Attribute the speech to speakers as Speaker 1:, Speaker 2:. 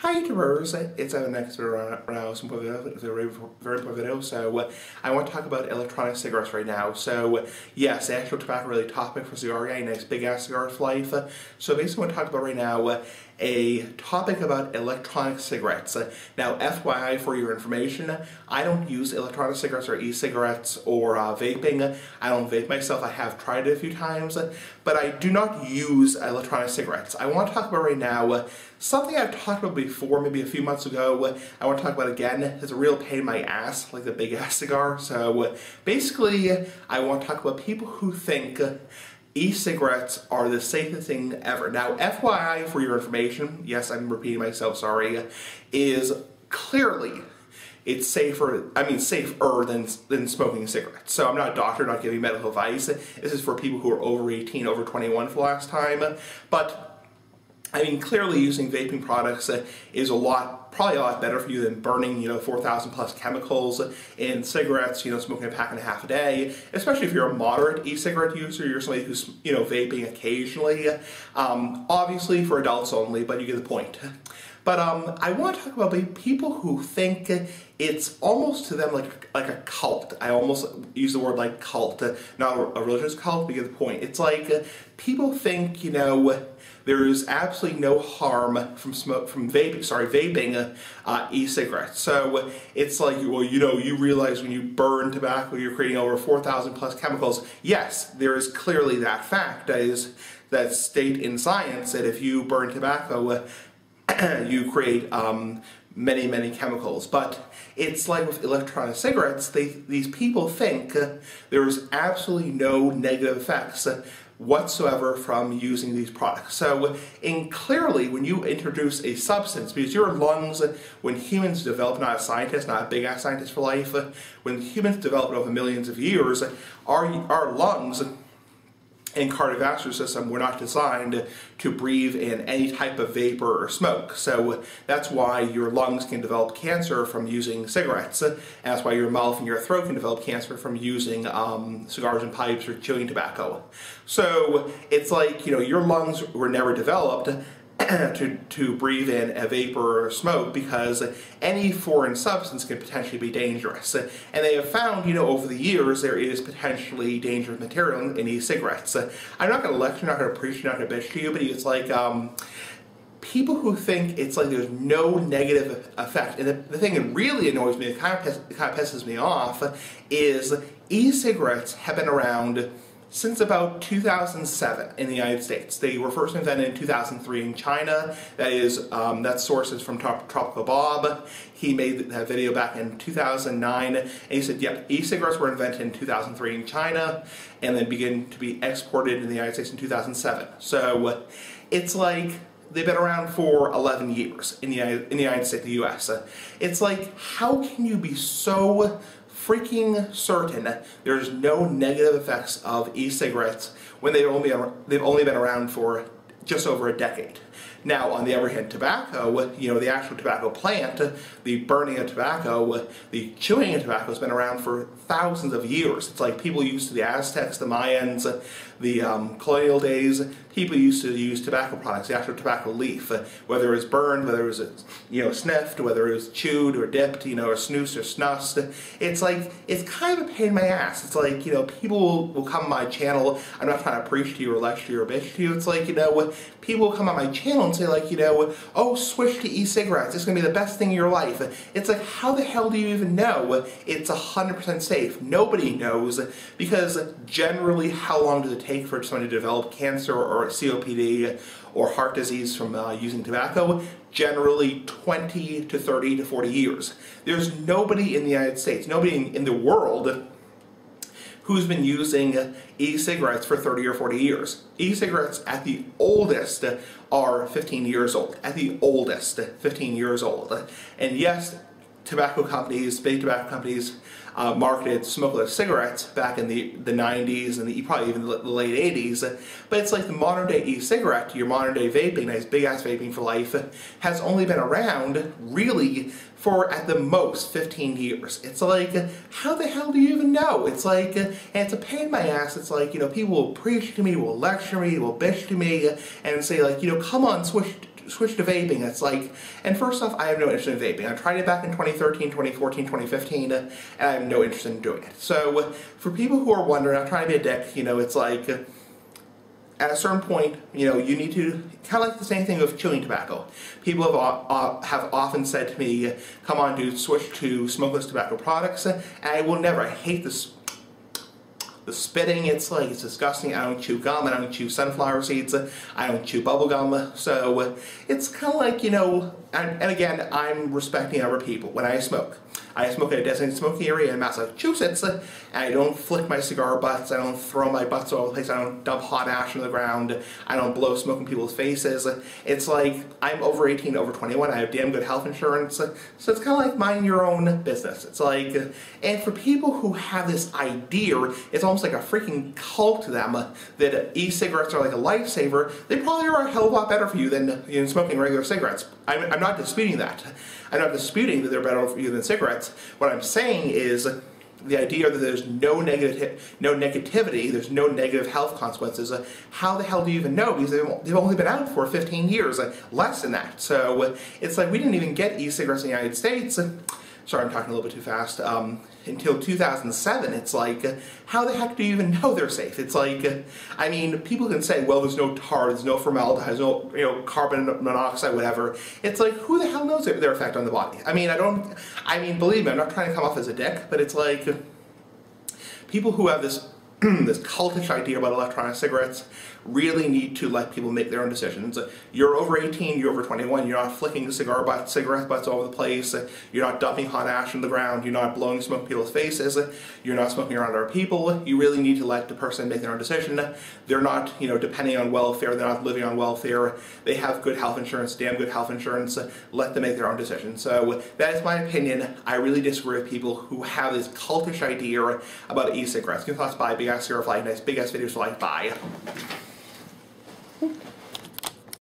Speaker 1: Hi YouTubers, it's the next video around some very important video. So I want to talk about electronic cigarettes right now. So yes, actual tobacco really topic for cigar guy, nice big ass cigar for life. So basically what I want to talk about right now, a topic about electronic cigarettes. Now FYI for your information, I don't use electronic cigarettes or e-cigarettes or vaping. I don't vape myself. I have tried it a few times, but I do not use electronic cigarettes. I want to talk about right now something I've talked about before, maybe a few months ago. I want to talk about again. It's a real pain in my ass, like the big ass cigar. So basically, I want to talk about people who think e-cigarettes are the safest thing ever. Now, FYI for your information, yes, I'm repeating myself, sorry, is clearly it's safer than smoking cigarettes. So I'm not a doctor, not giving medical advice. This is for people who are over 18, over 21 for the last time. But I mean, clearly using vaping products is probably a lot better for you than burning, 4,000 plus chemicals in cigarettes, smoking a pack and a half a day, especially if you're a moderate e-cigarette user, you're somebody who's, vaping occasionally. Obviously for adults only, but you get the point. But I want to talk about people who think it's almost to them like a cult. I almost use the word like cult, not a religious cult, but you get the point. It's like people think, there is absolutely no harm from vaping e-cigarettes. So it's like, well, you realize when you burn tobacco, you're creating over 4,000 plus chemicals. Yes, there is clearly that fact that state in science that if you burn tobacco, you create many, many chemicals. But it's like with electronic cigarettes, these people think there's absolutely no negative effects whatsoever from using these products. So, clearly, when you introduce a substance, because your lungs, when humans develop, not a scientist, not a big-ass scientist for life, when humans develop over millions of years, our lungs and cardiovascular system were not designed to breathe in any type of vapor or smoke. So that's why your lungs can develop cancer from using cigarettes. And that's why your mouth and your throat can develop cancer from using cigars and pipes or chewing tobacco. So it's like, your lungs were never developed to breathe in a vapor or smoke because any foreign substance can potentially be dangerous. And they have found, over the years, there is potentially dangerous material in e-cigarettes. I'm not going to lecture, not going to preach, not going to bitch to you, but it's like people who think it's like there's no negative effect. And the thing that really annoys me, it kind of pisses me off, is e-cigarettes have been around since about 2007 in the United States. They were first invented in 2003 in China. That source is from Tropical Bob. He made that video back in 2009, and he said, yeah, e-cigarettes were invented in 2003 in China, and then began to be exported in the United States in 2007. So it's like they've been around for 11 years in the United States, the U.S. It's like, how can you be so freaking certain there's no negative effects of e-cigarettes when they've only been around for just over a decade? Now, on the other hand, tobacco, the actual tobacco plant, the burning of tobacco, the chewing of tobacco has been around for thousands of years. It's like people used to, the Aztecs, the Mayans, the colonial days, people used to use tobacco products, the actual tobacco leaf, whether it was burned, whether it was sniffed, whether it was chewed or dipped, or snoozed or snussed. It's like, it's kind of a pain in my ass. It's like, people will come on my channel. I'm not trying to preach to you or lecture you or bitch to you. It's like, people will come on my channel and say like, oh, switch to e-cigarettes. It's going to be the best thing in your life. It's like, how the hell do you even know it's 100% safe? Nobody knows, because generally, how long does it take for someone to develop cancer or COPD or heart disease from using tobacco? Generally 20 to 30 to 40 years. There's nobody in the United States, nobody in the world who's been using e-cigarettes for 30 or 40 years. E-cigarettes at the oldest are 15 years old. At the oldest, 15 years old. And yes, tobacco companies, big tobacco companies, marketed smokeless cigarettes back in the 90s and probably even the late 80s. But it's like the modern day e-cigarette, your modern day vaping, nice big ass vaping for life, has only been around really for at the most 15 years. It's like, how the hell do you even know? It's like, and it's a pain in my ass. It's like, you know, people will preach to me, will lecture me, will bitch to me, and say like, you know, come on, switch to vaping. It's like, and first off, I have no interest in vaping. I tried it back in 2013, 2014, 2015, and I have no interest in doing it. So for people who are wondering, I'm trying to be a dick, you know, it's like, at a certain point, you know, you need to, kind of like the same thing with chewing tobacco. People have often said to me, come on dude, switch to smokeless tobacco products, and I will never. I hate this. The spitting, it's like, it's disgusting. I don't chew gum, I don't chew sunflower seeds, I don't chew bubble gum, so it's kind of like, you know, and again, I'm respecting other people when I smoke. I smoke in a designated smoking area in Massachusetts, and I don't flick my cigar butts, I don't throw my butts all over the place, I don't dump hot ash on the ground, I don't blow smoke in people's faces. It's like, I'm over 18, over 21, I have damn good health insurance, so it's kind of like mind your own business. It's like, and for people who have this idea, it's almost like a freaking cult to them that e-cigarettes are like a lifesaver. They probably are a hell of a lot better for you than, you know, smoking regular cigarettes. I'm not disputing that. I'm not disputing that they're better for you than cigarettes. What I'm saying is the idea that there's no negativity, there's no negative health consequences. How the hell do you even know? Because they've only been out for 15 years, less than that. So it's like we didn't even get e-cigarettes in the United States. Sorry, I'm talking a little bit too fast. Until 2007, it's like, how the heck do you even know they're safe? It's like, I mean, people can say, well, there's no tar, there's no formaldehyde, there's no, you know, carbon monoxide, whatever. It's like, who the hell knows their effect on the body? I mean, believe me, I'm not trying to come off as a dick, but it's like, people who have this this cultish idea about electronic cigarettes really need to let people make their own decisions. You're over 18, you're over 21, you're not flicking cigarette butts all over the place, you're not dumping hot ash on the ground, you're not blowing smoke in people's faces, you're not smoking around other people. You really need to let the person make their own decision. They're not, you know, depending on welfare, they're not living on welfare, they have good health insurance, damn good health insurance. Let them make their own decision. So that is my opinion. I really disagree with people who have this cultish idea about e-cigarettes. Give thoughts, bye. Big ass cigarette flight, nice big ass videos for life, bye.